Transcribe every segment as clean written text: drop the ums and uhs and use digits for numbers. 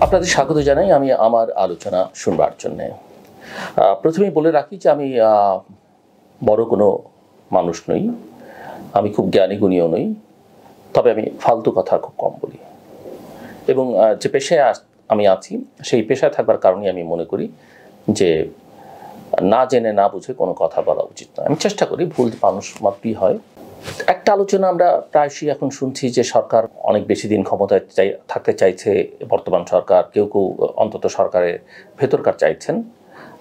আপনাদের স্বাগত জানাই আমি আমার আলোচনা শুনবার জন্য। প্রথমেই বলে রাখি যে আমি বড় কোনো মানুষ নই, আমি খুব জ্ঞানী গুণীও নই, তবে আমি ফালতু কথা খুব কম বলি এবং যে পেশায় আমি আছি সেই পেশায় থাকবার কারণে আমি মনে করি যে না জেনে না বুঝে কোনো কথা বলা উচিত নয়। আমি চেষ্টা করি, ভুল মানুষ মাত্রই হয়। একটা আলোচনা আমরা প্রায়শই এখন শুনছি যে সরকার অনেক বেশি দিন ক্ষমতায় থাকতে চাইছে, বর্তমান সরকার কেউ কেউ অন্তত সরকারের ভেতরকার চাইছেন,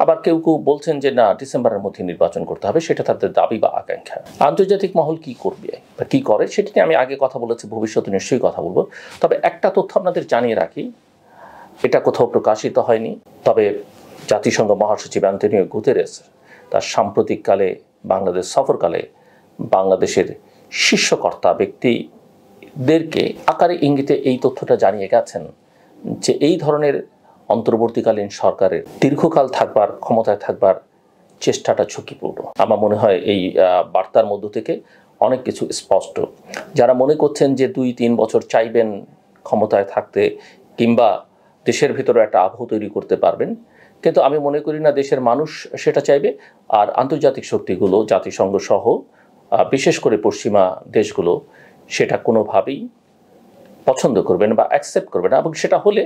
আবার কেউ কেউ বলছেন যে না ডিসেম্বরের মধ্যে নির্বাচন করতে হবে, সেটা তাদের দাবি বা আকাঙ্ক্ষা। আন্তর্জাতিক মহল কি করবে বা কি করে সেটা নিয়ে আমি আগে কথা বলেছি, ভবিষ্যতে নিশ্চয়ই কথা বলবো। তবে একটা তথ্য আপনাদের জানিয়ে রাখি, এটা কোথাও প্রকাশিত হয়নি, তবে জাতিসংঘ মহাসচিব অ্যান্তোনিও গুতেরেস তার সাম্প্রতিককালে বাংলাদেশ সফরকালে বাংলাদেশের শীর্ষকর্তা ব্যক্তিদেরকে আকারে ইঙ্গিতে এই তথ্যটা জানিয়ে গেছেন যে এই ধরনের অন্তর্বর্তীকালীন সরকারের দীর্ঘকাল থাকবার, ক্ষমতায় থাকবার চেষ্টাটা ঝুঁকিপূর্ণ। আমার মনে হয় এই বার্তার মধ্য থেকে অনেক কিছু স্পষ্ট। যারা মনে করছেন যে 2-3 বছর চাইবেন ক্ষমতায় থাকতে কিংবা দেশের ভিতরে একটা আবহ তৈরি করতে পারবেন, কিন্তু আমি মনে করি না দেশের মানুষ সেটা চাইবে। আর আন্তর্জাতিক শক্তিগুলো, জাতিসংঘ সহ বিশেষ করে পশ্চিমা দেশগুলো সেটা কোনোভাবেই পছন্দ করবে না বা অ্যাকসেপ্ট করবে না, এবং সেটা হলে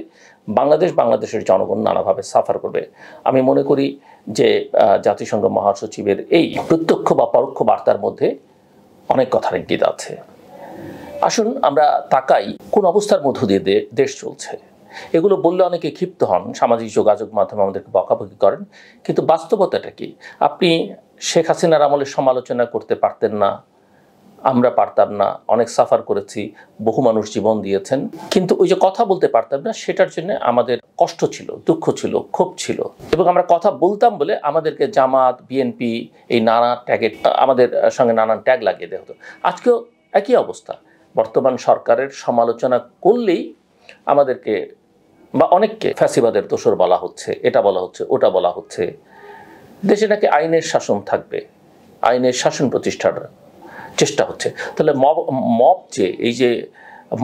বাংলাদেশের জনগণ নানাভাবে সাফার করবে। আমি মনে করি যে জাতিসংঘ মহাসচিবের এই প্রত্যক্ষ বা পরোক্ষ বার্তার মধ্যে অনেক কথার ইঙ্গিত আছে। আসুন আমরা তাকাই কোন অবস্থার মধ্য দিয়ে দেশ চলছে। এগুলো বললে অনেকে ক্ষিপ্ত হন, সামাজিক যোগাযোগ মাধ্যমে আমাদেরকে বকাবকি করেন, কিন্তু বাস্তবতাটা কি? আপনি শেখ হাসিনার আমলে সমালোচনা করতে পারতেন না, আমরা পারতাম না, অনেক সাফার করেছি, বহু মানুষ জীবন দিয়েছেন, কিন্তু ওই যে কথা বলতে পারতাম না, সেটার জন্য আমাদের কষ্ট ছিল, দুঃখ ছিল, ক্ষোভ ছিল, এবং আমরা কথা বলতাম বলে আমাদেরকে জামাত, বিএনপি এই নানা ট্যাগের আমাদের সঙ্গে নানান ট্যাগ লাগিয়ে দেওয়া হতো। আজকেও একই অবস্থা। বর্তমান সরকারের সমালোচনা করলেই আমাদেরকে বা অনেককে ফ্যাসিবাদের দোসর বলা হচ্ছে, এটা বলা হচ্ছে, ওটা বলা হচ্ছে। দেশে নাকি আইনের শাসন থাকবে, আইনের শাসন প্রতিষ্ঠার চেষ্টা হচ্ছে। তাহলে মব যে এই যে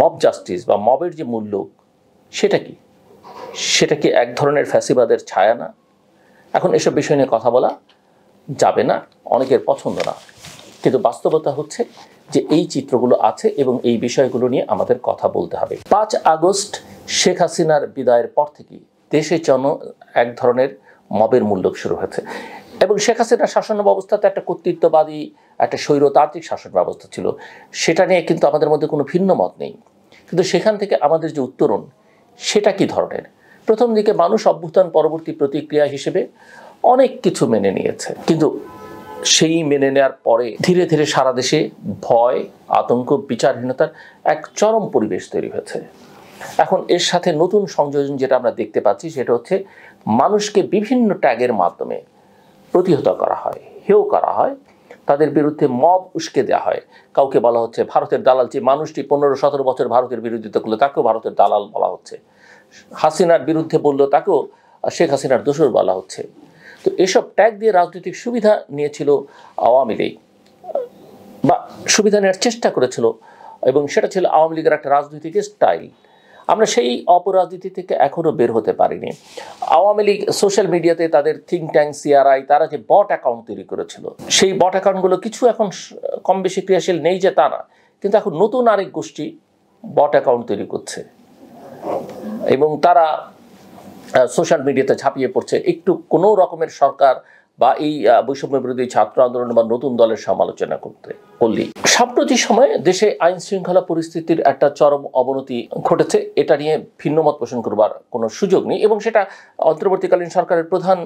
মব জাস্টিস বা মবের যে মূল্য, সেটা কি? সেটা কি এক ধরনের ফ্যাসিবাদের ছায়া না? এখন এসব বিষয় নিয়ে কথা বলা যাবে না, অনেকের পছন্দ না, কিন্তু বাস্তবতা হচ্ছে যে এই চিত্রগুলো আছে এবং এই বিষয়গুলো নিয়ে আমাদের কথা বলতে হবে। 5 আগস্ট শেখ হাসিনার বিদায়ের পর থেকেই দেশের জন্য এক ধরনের মবের মূল্য শুরু হয়েছে, এবং শেখ হাসিনার শাসন ব্যবস্থাতে একটা কর্তৃত্ববাদী, একটা স্বৈরতান্ত্রিক শাসন ব্যবস্থা ছিল, সেটা নিয়ে কিন্তু আমাদের মধ্যে কোনো ভিন্ন মত নেই। কিন্তু সেখান থেকে আমাদের যে উত্তরণ, সেটা কি ধরনের? প্রথম দিকে মানুষ অভ্যুত্থান পরবর্তী প্রতিক্রিয়া হিসেবে অনেক কিছু মেনে নিয়েছে, কিন্তু সেই মেনে নেওয়ার পরে ধীরে ধীরে সারা দেশে ভয়, আতঙ্ক, বিচারহীনতার এক চরম পরিবেশ তৈরি হয়েছে। এখন এর সাথে নতুন সংযোজন যেটা আমরা দেখতে পাচ্ছি, সেটা হচ্ছে মানুষকে বিভিন্ন ট্যাগের মাধ্যমে প্রতিহত করা হয়, হেয় করা হয়, তাদের বিরুদ্ধে মব উস্কে দেওয়া হয়। কাউকে বলা হচ্ছে ভারতের দালাল, যে মানুষটি 15-17 বছর ভারতের বিরোধিতা করলো তাকেও ভারতের দালাল বলা হচ্ছে, হাসিনার বিরুদ্ধে বললো তাকেও শেখ হাসিনার দোসর বলা হচ্ছে। তো এসব ট্যাগ দিয়ে রাজনৈতিক সুবিধা নিয়েছিল আওয়ামী লীগ, বা সুবিধা নেওয়ার চেষ্টা করেছিল, এবং সেটা ছিল আওয়ামী লীগের একটা রাজনৈতিক স্টাইল। আমরা সেই অপরাজনীতি থেকে এখনও বের হতে পারিনি। আওয়ামী লীগ সোশ্যাল মিডিয়াতে তাদের থিঙ্ক ট্যাঙ্ক, সিআরআই, তারা যে বট অ্যাকাউন্ট তৈরি করেছিল, সেই বট অ্যাকাউন্টগুলো কিছু এখন কম বেশি ক্রিয়াশীল নেই যে তা না, কিন্তু এখন নতুন আরেক গোষ্ঠী বট অ্যাকাউন্ট তৈরি করছে এবং তারা সোশ্যাল মিডিয়াতে ঝাঁপিয়ে পড়ছে একটু কোনো রকমের সরকার বা এই বৈষম্য বিরোধী ছাত্র আন্দোলন বা নতুন দলের সমালোচনা করলেই। সাম্প্রতিক সময়ে দেশে আইন শৃঙ্খলা পরিস্থিতির একটা চরম অবনতি ঘটেছে, এটা নিয়ে ভিন্নমত পোষণ করবার কোনো সুযোগ নেই, এবং সেটা অন্তর্বর্তীকালীন সরকারের প্রধান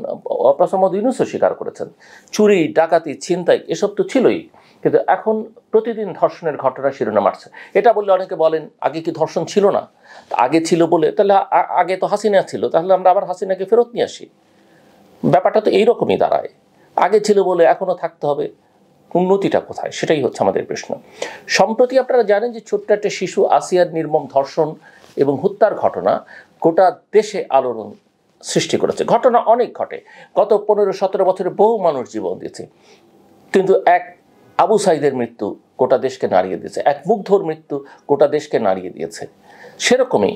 মোহাম্মদ ইউনূসও স্বীকার করেছেন। চুরি, ডাকাতি, ছিনতাই এসব তো ছিলই, কিন্তু এখন প্রতিদিন ধর্ষণের ঘটনা শিরোনাম আসছে। এটা বললে অনেকে বলেন আগে কি ধর্ষণ ছিল না? আগে ছিল বলে তাহলে আগে তো হাসিনা ছিল, তাহলে আমরা আবার হাসিনাকে ফেরত নিয়ে আসি। ব্যাপারটা তো এইরকমই দাঁড়ায়, আগে ছিল বলে এখনও থাকতে হবে, উন্নতিটা কোথায়? সেটাই হচ্ছে আমাদের প্রশ্ন। সম্প্রতি আপনারা জানেন যে ছোট্ট একটা শিশু আসিয়ার নির্মম ধর্ষণ এবং হত্যার ঘটনা গোটা দেশে আলোড়ন সৃষ্টি করেছে। ঘটনা অনেক ঘটে, গত 15-17 বছরে বহু মানুষ জীবন দিয়েছে, কিন্তু এক আবু সাইদের মৃত্যু গোটা দেশকে নাড়িয়ে দিয়েছে, এক মুগ্ধর মৃত্যু গোটা দেশকে নাড়িয়ে দিয়েছে। সেরকমই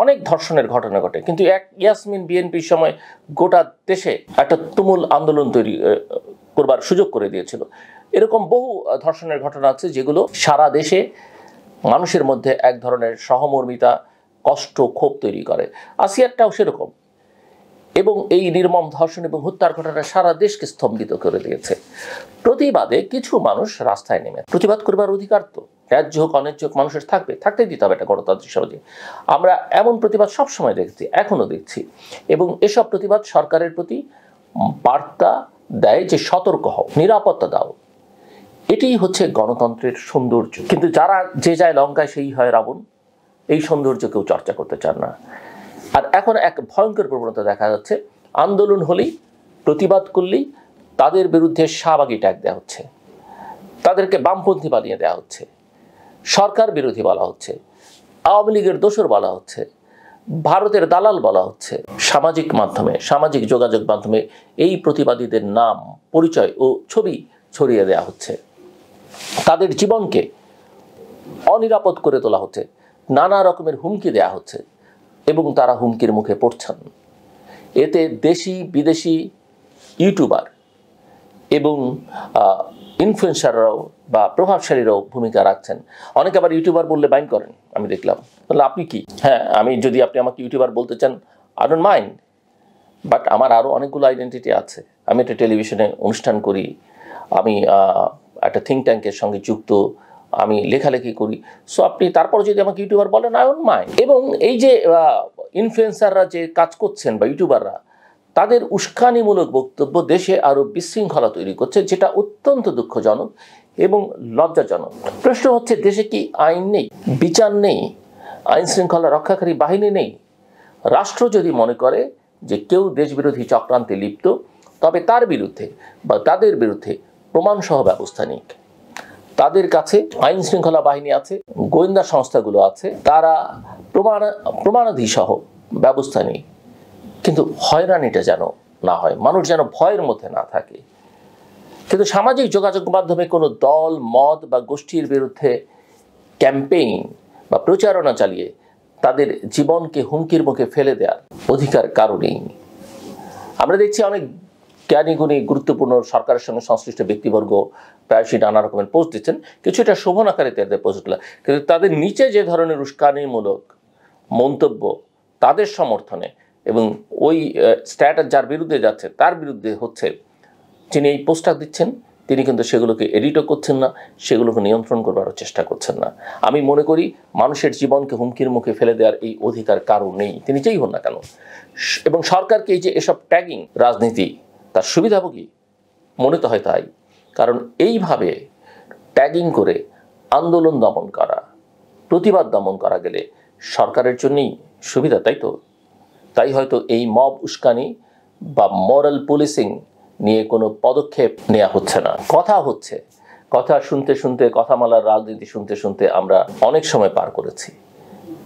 অনেক ধর্ষণের ঘটনা ঘটে, কিন্তু এক ইয়াসমিন বিএনপির সময় গোটা দেশে একটা তুমুল আন্দোলন তৈরি করবার সুযোগ করে দিয়েছিল। এরকম বহু ধর্ষণের ঘটনা আছে যেগুলো সারা দেশে মানুষের মধ্যে এক ধরনের সহমর্মিতা, কষ্ট, ক্ষোভ তৈরি করে। আসিয়ারটাও সেরকম। এবং এই নির্মম ধর্ষণ এবং হত্যার ঘটনা সারা দেশকে স্তম্ভিত করে দিয়েছে। প্রতিবাদে কিছু মানুষ রাস্তায় নেমে, প্রতিবাদ করবার অধিকার তো ন্যায্য হোক অন্যায্য হোক মানুষের থাকবে, থাকতেই দিতে হবে একটা গণতান্ত্রিক সমাজে। আমরা এমন প্রতিবাদ সবসময় দেখছি, এখনো দেখছি, এবং এসব প্রতিবাদ সরকারের প্রতি বার্তা দেয় যে সতর্ক হও, নিরাপত্তা দাও। এটাই হচ্ছে গণতন্ত্রের সৌন্দর্য। কিন্তু যারা যে যায় লঙ্কায় সেই হয় রাবণ, এই সৌন্দর্য কেউ চর্চা করতে চান না। আর এখন এক ভয়ঙ্কর প্রবণতা দেখা যাচ্ছে, আন্দোলন হলেই, প্রতিবাদ করলেই তাদের বিরুদ্ধে শাহবাগী ট্যাগ দেওয়া হচ্ছে, তাদেরকে বামপন্থী বানিয়ে দেওয়া হচ্ছে, সরকার বিরোধী বলা হচ্ছে, আওয়ামী লীগের দোসর বলা হচ্ছে, ভারতের দালাল বলা হচ্ছে। সামাজিক মাধ্যমে, সামাজিক যোগাযোগ মাধ্যমে এই প্রতিবাদীদের নাম, পরিচয় ও ছবি ছড়িয়ে দেওয়া হচ্ছে, তাদের জীবনকে অনিরাপদ করে তোলা হচ্ছে, নানা রকমের হুমকি দেওয়া হচ্ছে এবং তারা হুমকির মুখে পড়ছেন। এতে দেশি বিদেশি ইউটিউবার এবং ইনফ্লুয়েন্সাররাও বা প্রভাবশালীরাও ভূমিকা রাখছেন। অনেকে আবার ইউটিউবার বললে বাইন করেন, আমি দেখলাম। তাহলে আপনি কি? হ্যাঁ, আমি যদি আপনি আমাকে ইউটিউবার বলতে চান, আই ডোন্ট মাইন্ড, বাট আমার আরও অনেকগুলো আইডেন্টিটি আছে। আমি একটা টেলিভিশনে অনুষ্ঠান করি, আমি একটা থিঙ্ক ট্যাঙ্কের সঙ্গে যুক্ত, আমি লেখালেখি করি। সো আপনি তারপর যদি আমাকে ইউটিউবার বলেন, আই ডোন্ট মাইন্ড। এবং এই যে ইনফ্লুয়েন্সাররা যে কাজ করছেন বা ইউটিউবাররা, তাদের উস্কানিমূলক বক্তব্য দেশে আরও বিশৃঙ্খলা তৈরি করছে, যেটা অত্যন্ত দুঃখজনক এবং লজ্জাজনক। প্রশ্ন হচ্ছে, দেশে কি আইন নেই, বিচার নেই, আইন শৃঙ্খলা রক্ষাকারী বাহিনী নেই? রাষ্ট্র যদি মনে করে যে কেউ দেশবিরোধী চক্রান্তে লিপ্ত, তবে তার বিরুদ্ধে বা তাদের বিরুদ্ধে প্রমাণসহ ব্যবস্থা নিক। তাদের কাছে আইন শৃঙ্খলা বাহিনী আছে, গোয়েন্দা সংস্থাগুলো আছে, তারা প্রমাণাদি সহ ব্যবস্থা নিক। কিন্তু হয়রানিটা যেন না হয়, মানুষ যেন ভয়ের মধ্যে না থাকে। কিন্তু সামাজিক যোগাযোগ মাধ্যমে কোনো দল, মত বা গোষ্ঠীর বিরুদ্ধে ক্যাম্পেইন বা প্রচারণা চালিয়ে তাদের জীবনকে হুমকির মুখে ফেলে দেওয়ার অধিকার কারো নেই। আমরা দেখছি অনেক জ্ঞানীগুণী গুরুত্বপূর্ণ সরকারের সঙ্গে সংশ্লিষ্ট ব্যক্তিবর্গ প্রায়শই নানা রকমের পোস্ট দিচ্ছেন, কিছুটা শোভন আকারে তাদের পোস্টগুলো, কিন্তু তাদের নিচে যে ধরনের উস্কানিমূলক মন্তব্য তাদের সমর্থনে এবং ওই স্ট্যাটাস যার বিরুদ্ধে যাচ্ছে তার বিরুদ্ধে হচ্ছে, যিনি এই পোস্টটা দিচ্ছেন তিনি কিন্তু সেগুলোকে এডিটও করছেন না, সেগুলোকে নিয়ন্ত্রণ করবারও চেষ্টা করছেন না। আমি মনে করি মানুষের জীবনকে হুমকির মুখে ফেলে দেওয়ার এই অধিকার কারো নেই, তিনি যেই হন না কেন। এবং সরকারকে এই যে এসব ট্যাগিং রাজনীতি, তার সুবিধাভোগী মনে তো হয় তাই। কারণ এইভাবে ট্যাগিং করে আন্দোলন দমন করা, প্রতিবাদ দমন করা গেলে সরকারের জন্যই সুবিধা, তাই তো? তাই হয়তো এই মব উস্কানি বা মরাল পুলিশিং নিয়ে কোনো পদক্ষেপ নেওয়া হচ্ছে না। কথা হচ্ছে, কথা শুনতে শুনতে, কথামালার রাজনীতি শুনতে শুনতে আমরা অনেক সময় পার করেছি,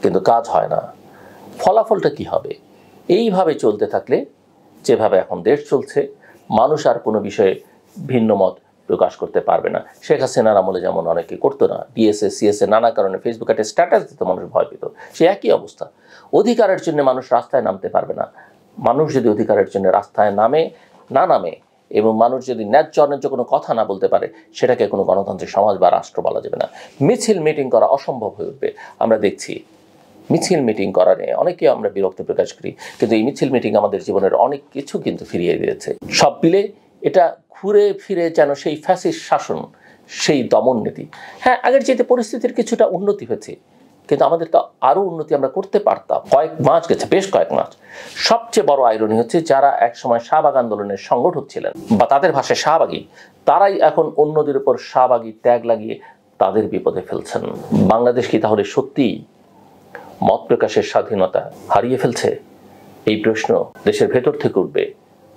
কিন্তু কাজ হয় না। ফলাফলটা কি হবে? এইভাবে চলতে থাকলে, যেভাবে এখন দেশ চলছে, মানুষ আর কোনো বিষয়ে ভিন্ন মত প্রকাশ করতে পারবে না। শেখ হাসিনার আমলে যেমন অনেকে করতো না, ডিএসএ সিএসএ নানা কারণে ফেসবুকে একটা স্ট্যাটাস দিতে মানুষ ভয় পেত, সে একই অবস্থা। অধিকারের জন্য মানুষ রাস্তায় নামতে পারবে না। মানুষ যদি অধিকারের জন্য রাস্তায় নামে এবং মানুষ যদি ন্যায্য অন্যায্য কোনো কথা না বলতে পারে, সেটাকে কোনো গণতান্ত্রিক সমাজ বা রাষ্ট্র বলা যাবে না। মিছিল মিটিং করা অসম্ভব হয়ে উঠবে। আমরা দেখছি মিছিল মিটিং করা নিয়ে অনেকে আমরা বিরক্তি প্রকাশ করি, কিন্তু এই মিছিল মিটিং আমাদের জীবনের অনেক কিছু কিন্তু ফিরিয়ে দিয়েছে। সব মিলে এটা ঘুরে ফিরে যেন সেই ফ্যাসিস্ট শাসন, সেই দমন নীতি। হ্যাঁ, আগের চাইতে পরিস্থিতির কিছুটা উন্নতি হয়েছে, কিন্তু আমাদের তো আরও উন্নতি আমরা করতে পারতাম। কয়েক মাস গেছে, বেশ কয়েক মাস। সবচেয়ে বড় আইরনি হচ্ছে, যারা একসময় শাহবাগ আন্দোলনের সংগঠক ছিলেন বা তাদের ভাষায় শাহবাগী, তারাই এখন অন্যদের উপর শাহবাগী ট্যাগ লাগিয়ে তাদের বিপদে ফেলছেন। বাংলাদেশ কি তাহলে সত্যিই মত প্রকাশের স্বাধীনতা হারিয়ে ফেলছে? এই প্রশ্ন দেশের ভেতর থেকে উঠবে,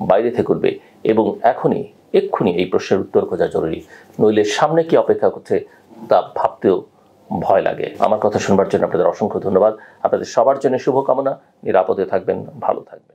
বাইরে থেকে উঠবে, এবং এক্ষুনি এই প্রশ্নের উত্তর খোঁজা জরুরি। নইলে সামনে কি অপেক্ষা করছে তা ভাবতেও ভয় লাগে। আমার কথা শুনবার জন্য আপনাদের অসংখ্য ধন্যবাদ। আপনাদের সবার জন্য শুভকামনা। নিরাপদে থাকবেন, ভালো থাকবেন।